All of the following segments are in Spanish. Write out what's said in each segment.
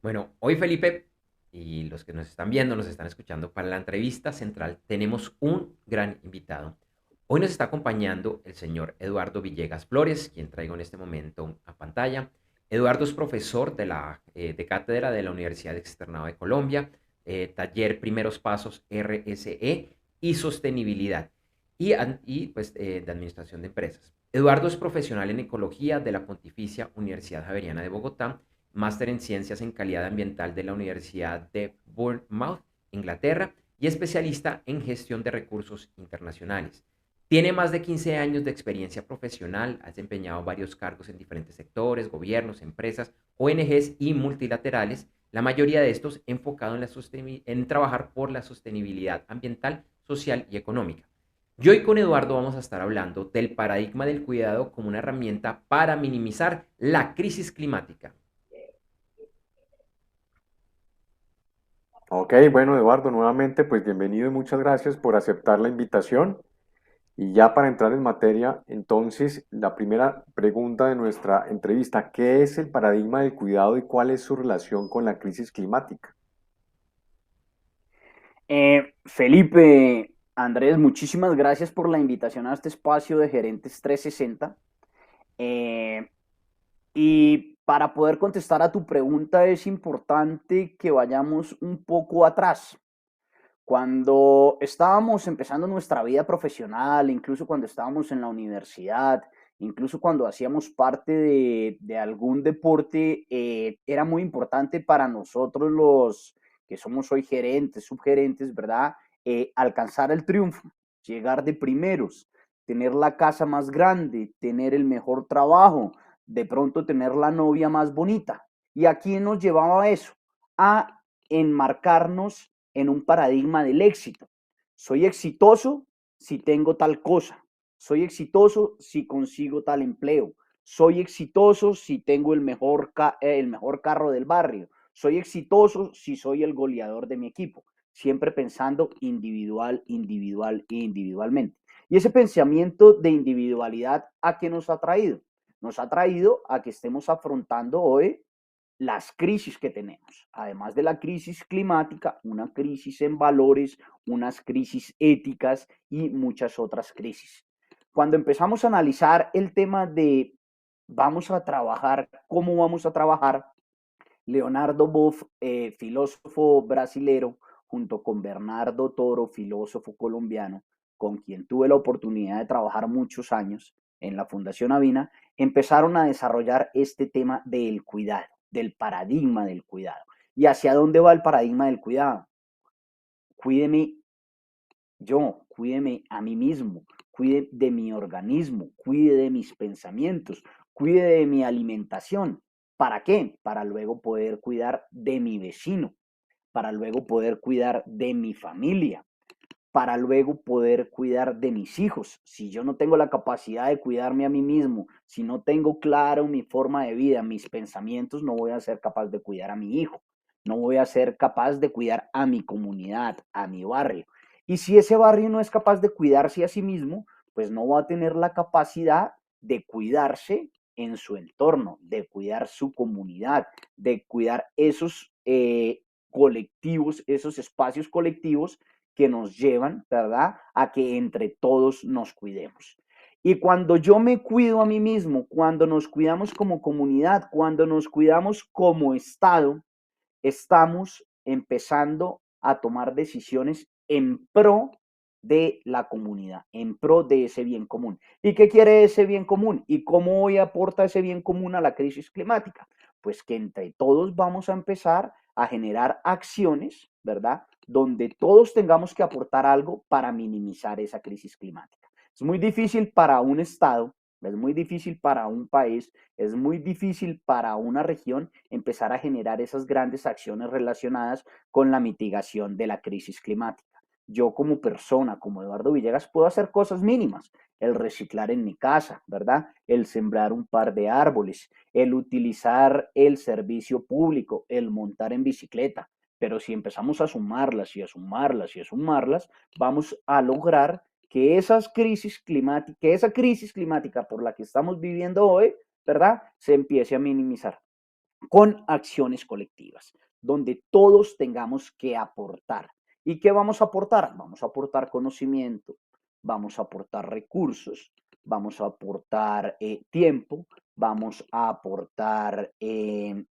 Bueno, hoy Felipe y los que nos están viendo, nos están escuchando, para la entrevista central tenemos un gran invitado. Hoy nos está acompañando el señor Eduardo Villegas Flores, quien traigo en este momento a pantalla. Eduardo es profesor de cátedra de la Universidad Externado de Colombia, taller Primeros Pasos RSE y Sostenibilidad de Administración de Empresas. Eduardo es profesional en Ecología de la Pontificia Universidad Javeriana de Bogotá, máster en Ciencias en Calidad Ambiental de la Universidad de Bournemouth, Inglaterra, y especialista en Gestión de Recursos Internacionales. Tiene más de 15 años de experiencia profesional, ha desempeñado varios cargos en diferentes sectores, gobiernos, empresas, ONGs y multilaterales, la mayoría de estos enfocado en trabajar por la sostenibilidad ambiental, social y económica. Y hoy con Eduardo vamos a estar hablando del paradigma del cuidado como una herramienta para minimizar la crisis climática. Ok, bueno, Eduardo, nuevamente, pues bienvenido y muchas gracias por aceptar la invitación. Y ya para entrar en materia, entonces, la primera pregunta de nuestra entrevista, ¿qué es el paradigma del cuidado y cuál es su relación con la crisis climática? Felipe, Andrés, muchísimas gracias por la invitación a este espacio de Gerentes 360. Eh, y para poder contestar a tu pregunta es importante que vayamos un poco atrás. Cuando estábamos empezando nuestra vida profesional, incluso cuando estábamos en la universidad, incluso cuando hacíamos parte de algún deporte, era muy importante para nosotros los que somos hoy gerentes, subgerentes, ¿verdad? Alcanzar el triunfo, llegar de primeros, tener la casa más grande, tener el mejor trabajo, de pronto tener la novia más bonita. ¿Y a quién nos llevaba eso? A enmarcarnos en un paradigma del éxito. Soy exitoso si tengo tal cosa. Soy exitoso si consigo tal empleo. Soy exitoso si tengo el mejor carro del barrio. Soy exitoso si soy el goleador de mi equipo. Siempre pensando individual, individual e individualmente. Y ese pensamiento de individualidad, ¿a qué nos ha traído? Nos ha traído a que estemos afrontando hoy las crisis que tenemos, además de la crisis climática, una crisis en valores, unas crisis éticas y muchas otras crisis. Cuando empezamos a analizar el tema de vamos a trabajar, cómo vamos a trabajar, Leonardo Boff, filósofo brasilero, junto con Bernardo Toro, filósofo colombiano, con quien tuve la oportunidad de trabajar muchos años en la Fundación Avina, empezaron a desarrollar este tema del cuidado, del paradigma del cuidado. ¿Y hacia dónde va el paradigma del cuidado? Cuídeme yo, cuídeme a mí mismo, cuide de mi organismo, cuide de mis pensamientos, cuide de mi alimentación. ¿Para qué? Para luego poder cuidar de mi vecino, para luego poder cuidar de mi familia, para luego poder cuidar de mis hijos. Si yo no tengo la capacidad de cuidarme a mí mismo, si no tengo claro mi forma de vida, mis pensamientos, no voy a ser capaz de cuidar a mi hijo, no voy a ser capaz de cuidar a mi comunidad, a mi barrio. Y si ese barrio no es capaz de cuidarse a sí mismo, pues no va a tener la capacidad de cuidarse en su entorno, de cuidar su comunidad, de cuidar esos colectivos, esos espacios colectivos que nos llevan, ¿verdad?, a que entre todos nos cuidemos. Y cuando yo me cuido a mí mismo, cuando nos cuidamos como comunidad, cuando nos cuidamos como Estado, estamos empezando a tomar decisiones en pro de la comunidad, en pro de ese bien común. ¿Y qué quiere ese bien común? ¿Y cómo hoy aporta ese bien común a la crisis climática? Pues que entre todos vamos a empezar a generar acciones, ¿verdad? Donde todos tengamos que aportar algo para minimizar esa crisis climática. Es muy difícil para un Estado, es muy difícil para un país, es muy difícil para una región empezar a generar esas grandes acciones relacionadas con la mitigación de la crisis climática. Yo como persona, como Eduardo Villegas, puedo hacer cosas mínimas, el reciclar en mi casa, ¿verdad? El sembrar un par de árboles, el utilizar el servicio público, el montar en bicicleta. Pero si empezamos a sumarlas y a sumarlas y a sumarlas, vamos a lograr que que esa crisis climática por la que estamos viviendo hoy, ¿verdad?, se empiece a minimizar. con acciones colectivas, donde todos tengamos que aportar. ¿Y qué vamos a aportar? Vamos a aportar conocimiento, vamos a aportar recursos, vamos a aportar tiempo, vamos a aportar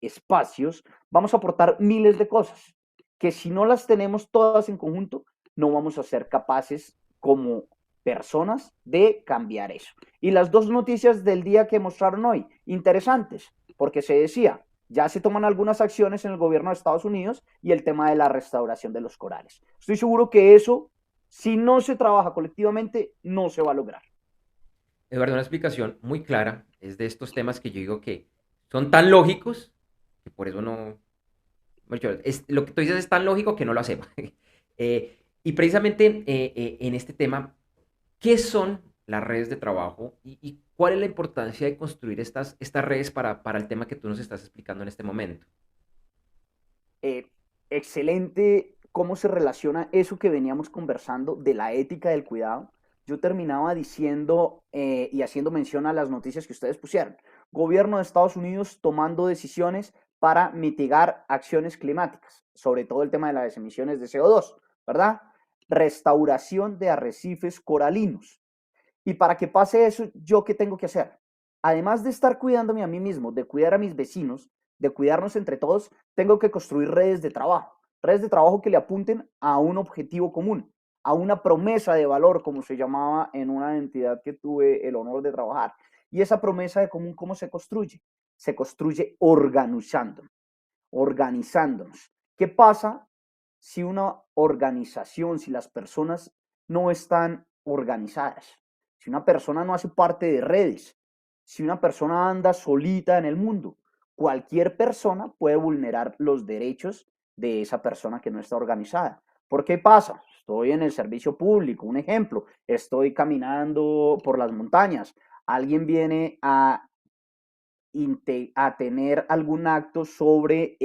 espacios, vamos a aportar miles de cosas que si no las tenemos todas en conjunto, no vamos a ser capaces como personas de cambiar eso. Y las dos noticias del día que mostraron hoy, interesantes, porque se decía, ya se toman algunas acciones en el gobierno de Estados Unidos y el tema de la restauración de los corales. Estoy seguro que eso, si no se trabaja colectivamente, no se va a lograr. Eduardo, una explicación muy clara. Es de estos temas que yo digo que son tan lógicos que por eso no. Bueno, lo que tú dices es tan lógico que no lo hacemos. Y precisamente en este tema, ¿qué son las redes de trabajo y cuál es la importancia de construir estas redes para el tema que tú nos estás explicando en este momento? eh, Excelente cómo se relaciona eso que veníamos conversando de la ética del cuidado. Yo terminaba diciendo y haciendo mención a las noticias que ustedes pusieron. Gobierno de Estados Unidos tomando decisiones para mitigar acciones climáticas, sobre todo el tema de las emisiones de CO2, ¿verdad? Restauración de arrecifes coralinos. Y para que pase eso, ¿yo qué tengo que hacer? Además de estar cuidándome a mí mismo, de cuidar a mis vecinos, de cuidarnos entre todos, tengo que construir redes de trabajo que le apunten a un objetivo común, a una promesa de valor, como se llamaba en una entidad que tuve el honor de trabajar. Y esa promesa de común, ¿cómo se construye? Se construye organizándonos. ¿Qué pasa si una organización, si las personas no están organizadas? Si una persona no hace parte de redes, si una persona anda solita en el mundo, cualquier persona puede vulnerar los derechos de esa persona que no está organizada. ¿Por qué pasa? Estoy en el servicio público, un ejemplo, estoy caminando por las montañas, alguien viene a tener algún acto sobre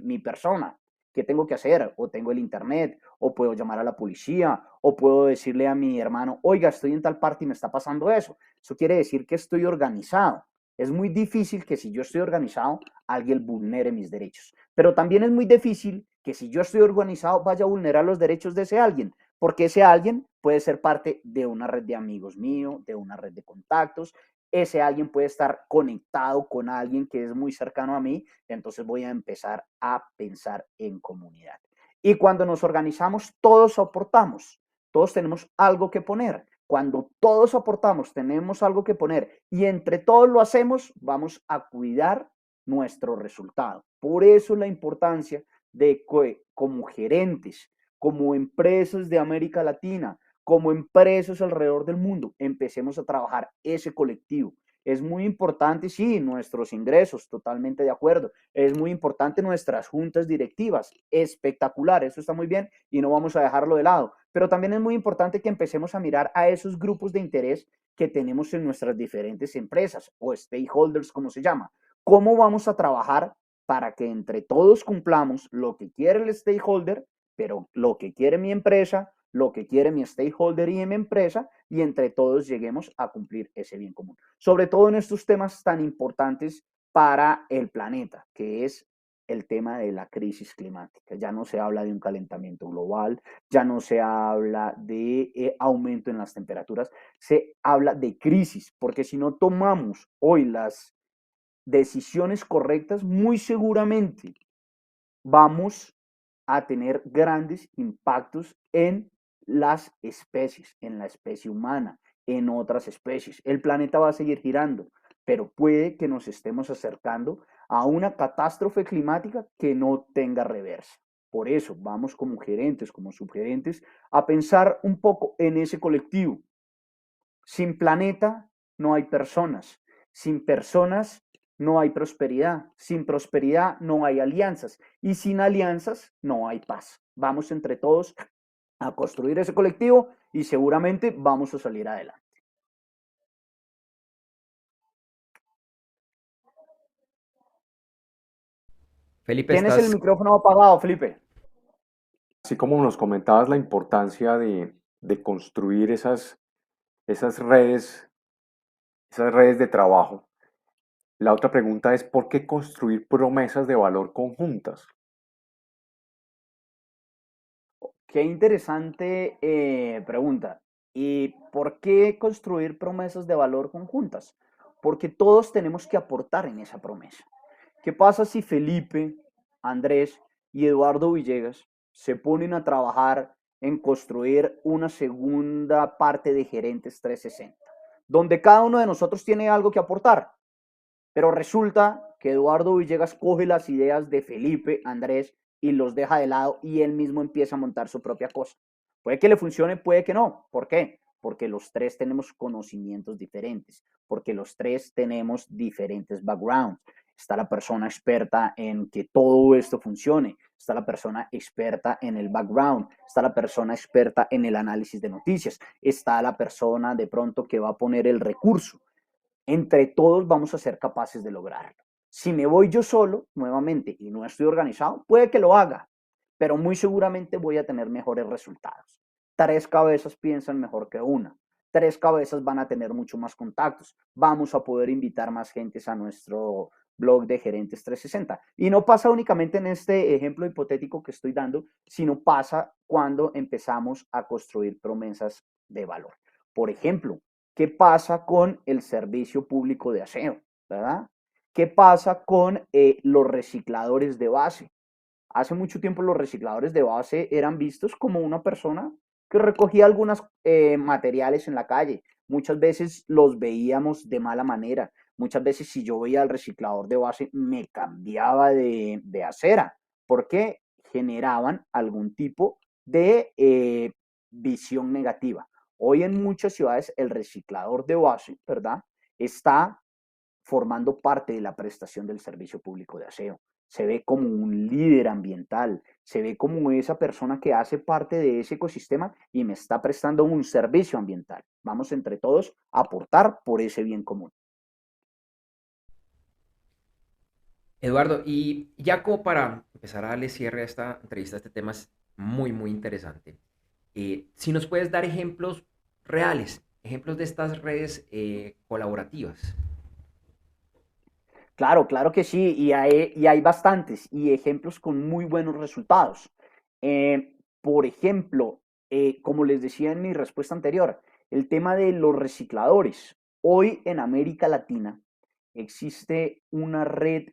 mi persona. ¿Qué tengo que hacer? O tengo el internet, o puedo llamar a la policía, o puedo decirle a mi hermano, oiga, estoy en tal parte y me está pasando eso. Eso quiere decir que estoy organizado. Es muy difícil que si yo estoy organizado, alguien vulnere mis derechos. Pero también es muy difícil que si yo estoy organizado, vaya a vulnerar los derechos de ese alguien, porque ese alguien puede ser parte de una red de amigos míos, de una red de contactos, ese alguien puede estar conectado con alguien que es muy cercano a mí, entonces voy a empezar a pensar en comunidad. Y cuando nos organizamos, todos aportamos, todos tenemos algo que poner. Cuando todos aportamos, tenemos algo que poner y entre todos lo hacemos, vamos a cuidar nuestro resultado. Por eso la importancia de que como gerentes, como empresas de América Latina, como empresas alrededor del mundo, empecemos a trabajar ese colectivo. Es muy importante, sí, nuestros ingresos, totalmente de acuerdo. Es muy importante nuestras juntas directivas, espectacular, eso está muy bien y no vamos a dejarlo de lado. Pero también es muy importante que empecemos a mirar a esos grupos de interés que tenemos en nuestras diferentes empresas o stakeholders, como se llama. ¿Cómo vamos a trabajar para que entre todos cumplamos lo que quiere el stakeholder, pero lo que quiere mi empresa, lo que quiere mi stakeholder y mi empresa, y entre todos lleguemos a cumplir ese bien común? Sobre todo en estos temas tan importantes para el planeta, que es el tema de la crisis climática. Ya no se habla de un calentamiento global, ya no se habla de aumento en las temperaturas, se habla de crisis, porque si no tomamos hoy las decisiones correctas, muy seguramente vamos a tener grandes impactos en las especies, en la especie humana, en otras especies. El planeta va a seguir girando, pero puede que nos estemos acercando a una catástrofe climática que no tenga reversa. Por eso vamos como gerentes, como subgerentes, a pensar un poco en ese colectivo. Sin planeta no hay personas. Sin personas no hay prosperidad. Sin prosperidad no hay alianzas. Y sin alianzas no hay paz. Vamos entre todos a construir ese colectivo y seguramente vamos a salir adelante. Felipe, Tienes el estás. micrófono apagado, Felipe. Así como nos comentabas la importancia de construir esas redes de trabajo, La otra pregunta es, ¿por qué construir promesas de valor conjuntas? Qué interesante pregunta. ¿Y por qué construir promesas de valor conjuntas? Porque todos tenemos que aportar en esa promesa. ¿Qué pasa si Felipe, Andrés y Eduardo Villegas se ponen a trabajar en construir una segunda parte de Gerentes 360, donde cada uno de nosotros tiene algo que aportar? Pero resulta que Eduardo Villegas coge las ideas de Felipe, Andrés y los deja de lado y él mismo empieza a montar su propia cosa. Puede que le funcione, puede que no. ¿Por qué? Porque los tres tenemos conocimientos diferentes, porque los tres tenemos diferentes backgrounds. Está la persona experta en que todo esto funcione, está la persona experta en el background, está la persona experta en el análisis de noticias, está la persona de pronto que va a poner el recurso. Entre todos vamos a ser capaces de lograrlo. Si me voy yo solo, nuevamente, y no estoy organizado, puede que lo haga, pero muy seguramente voy a tener mejores resultados. Tres cabezas piensan mejor que una. Tres cabezas van a tener mucho más contactos. Vamos a poder invitar más gentes a nuestro blog de Gerentes 360. Y no pasa únicamente en este ejemplo hipotético que estoy dando, sino pasa cuando empezamos a construir promesas de valor. Por ejemplo, ¿qué pasa con el servicio público de aseo? ¿Verdad? ¿Qué pasa con los recicladores de base? Hace mucho tiempo los recicladores de base eran vistos como una persona que recogía algunos materiales en la calle. Muchas veces los veíamos de mala manera. Muchas veces si yo veía al reciclador de base me cambiaba de acera porque generaban algún tipo de visión negativa. Hoy en muchas ciudades el reciclador de base, ¿verdad? Está formando parte de la prestación del servicio público de aseo. Se ve como un líder ambiental, se ve como esa persona que hace parte de ese ecosistema y me está prestando un servicio ambiental. Vamos entre todos a aportar por ese bien común. Eduardo, y ya como para empezar a darle cierre a esta entrevista, este tema es muy, muy interesante. Si nos puedes dar ejemplos reales, ejemplos de estas redes colaborativas. Claro, claro que sí, y hay bastantes y ejemplos con muy buenos resultados. Por ejemplo, como les decía en mi respuesta anterior, el tema de los recicladores. Hoy en América Latina existe una red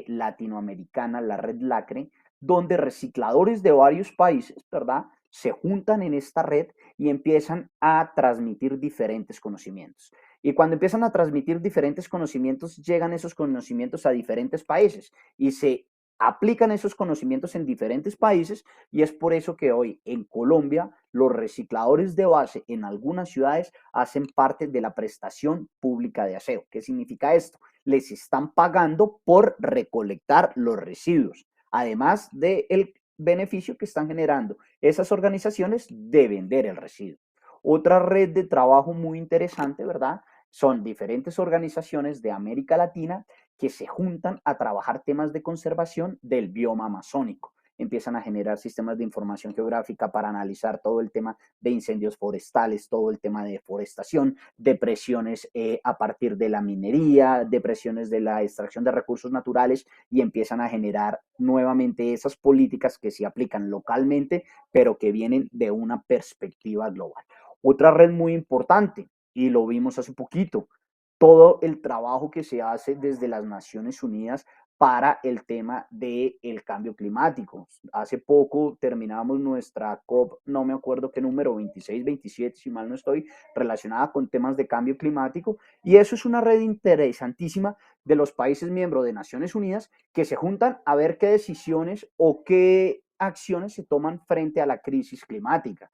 latinoamericana, la red LACRE, donde recicladores de varios países, ¿verdad? Se juntan en esta red y empiezan a transmitir diferentes conocimientos. Y cuando empiezan a transmitir diferentes conocimientos, llegan esos conocimientos a diferentes países y se aplican esos conocimientos en diferentes países y es por eso que hoy en Colombia los recicladores de base en algunas ciudades hacen parte de la prestación pública de aseo. ¿Qué significa esto? Les están pagando por recolectar los residuos, además del beneficio que están generando esas organizaciones de vender el residuo. Otra red de trabajo muy interesante, ¿verdad? Son diferentes organizaciones de América Latina que se juntan a trabajar temas de conservación del bioma amazónico. Empiezan a generar sistemas de información geográfica para analizar todo el tema de incendios forestales, todo el tema de deforestación, depresiones a partir de la minería, depresiones de la extracción de recursos naturales y empiezan a generar nuevamente esas políticas que se aplican localmente, pero que vienen de una perspectiva global. Otra red muy importante, y lo vimos hace poquito, todo el trabajo que se hace desde las Naciones Unidas para el tema del cambio climático. Hace poco terminamos nuestra COP, no me acuerdo qué número, 26, 27, si mal no estoy, relacionada con temas de cambio climático. Y eso es una red interesantísima de los países miembros de Naciones Unidas que se juntan a ver qué decisiones o qué acciones se toman frente a la crisis climática.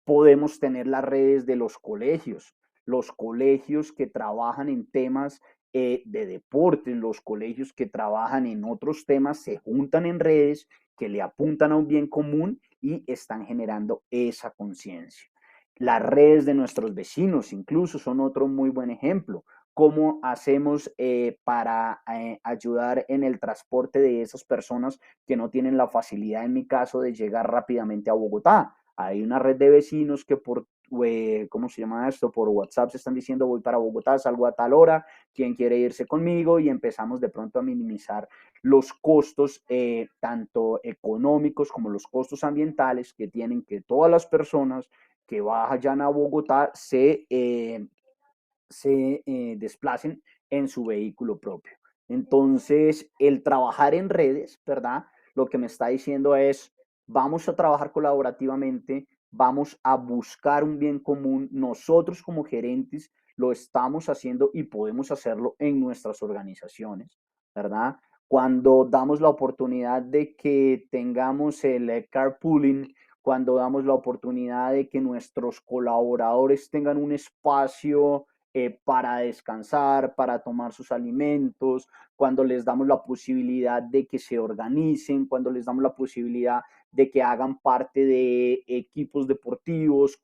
Podemos tener las redes de los colegios que trabajan en temas de deportes, los colegios que trabajan en otros temas, se juntan en redes que le apuntan a un bien común y están generando esa conciencia. Las redes de nuestros vecinos incluso son otro muy buen ejemplo. ¿Cómo hacemos para ayudar en el transporte de esas personas que no tienen la facilidad, en mi caso, de llegar rápidamente a Bogotá? Hay una red de vecinos que por ¿cómo se llama esto? Por WhatsApp se están diciendo voy para Bogotá, salgo a tal hora, ¿quién quiere irse conmigo? Y empezamos de pronto a minimizar los costos, tanto económicos como los costos ambientales que tienen que todas las personas que vayan a Bogotá se desplacen en su vehículo propio. Entonces, el trabajar en redes, ¿verdad? Lo que me está diciendo es, vamos a trabajar colaborativamente, vamos a buscar un bien común. Nosotros como gerentes lo estamos haciendo y podemos hacerlo en nuestras organizaciones, ¿verdad? Cuando damos la oportunidad de que tengamos el carpooling, cuando damos la oportunidad de que nuestros colaboradores tengan un espacio para descansar, para tomar sus alimentos, cuando les damos la posibilidad de que se organicen, cuando les damos la posibilidad de que hagan parte de equipos deportivos,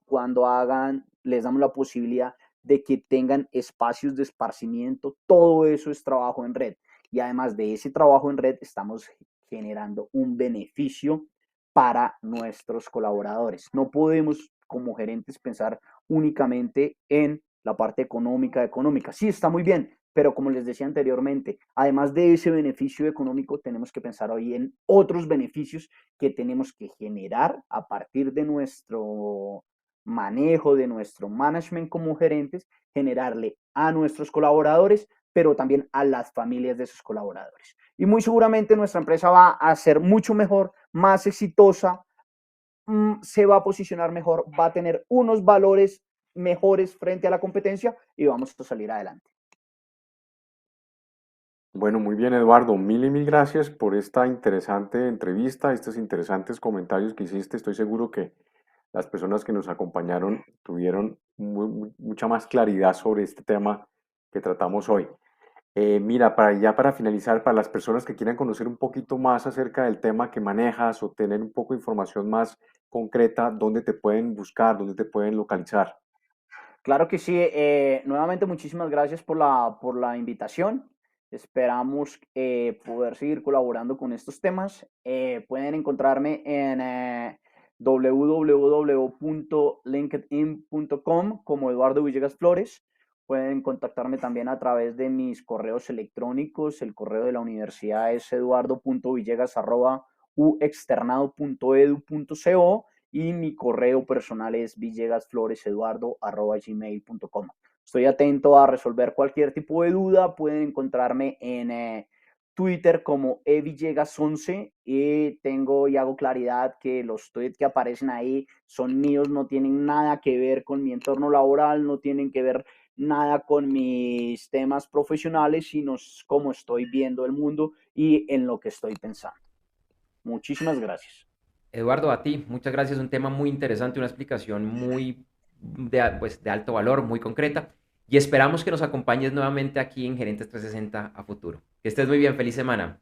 les damos la posibilidad de que tengan espacios de esparcimiento, todo eso es trabajo en red. Y además de ese trabajo en red, estamos generando un beneficio para nuestros colaboradores. No podemos como gerentes pensar únicamente en la parte económica. Sí, está muy bien, pero como les decía anteriormente, además de ese beneficio económico, tenemos que pensar hoy en otros beneficios que tenemos que generar a partir de nuestro manejo, de nuestro management como gerentes, generarle a nuestros colaboradores, pero también a las familias de esos colaboradores. Y muy seguramente nuestra empresa va a ser mucho mejor, más exitosa, se va a posicionar mejor, va a tener unos valores mejores frente a la competencia y vamos a salir adelante. Bueno, muy bien, Eduardo. Mil y mil gracias por esta interesante entrevista, estos interesantes comentarios que hiciste. Estoy seguro que las personas que nos acompañaron tuvieron mucha más claridad sobre este tema que tratamos hoy. Mira, para finalizar, para las personas que quieran conocer un poquito más acerca del tema que manejas o tener un poco de información más concreta, ¿dónde te pueden buscar, dónde te pueden localizar? Claro que sí. Nuevamente, muchísimas gracias por la invitación. Esperamos poder seguir colaborando con estos temas. Pueden encontrarme en www.linkedin.com como Eduardo Villegas Flores. Pueden contactarme también a través de mis correos electrónicos. El correo de la universidad es eduardo.villegas@uexternado.edu.co y mi correo personal es villegasfloreseduardo@gmail.com. Estoy atento a resolver cualquier tipo de duda. Pueden encontrarme en Twitter como evillegas11 y tengo y hago claridad que los tweets que aparecen ahí son míos, no tienen nada que ver con mi entorno laboral, no tienen que ver nada con mis temas profesionales, sino cómo estoy viendo el mundo y en lo que estoy pensando. Muchísimas gracias. Eduardo, a ti, muchas gracias. Un tema muy interesante, una explicación muy pues, de alto valor, muy concreta. Y esperamos que nos acompañes nuevamente aquí en Gerentes 360 a futuro. Que estés muy bien, feliz semana.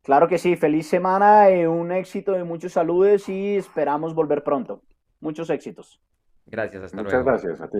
Claro que sí, feliz semana, un éxito y muchos saludos y esperamos volver pronto. Muchos éxitos. Gracias, hasta Muchas luego. gracias a ti.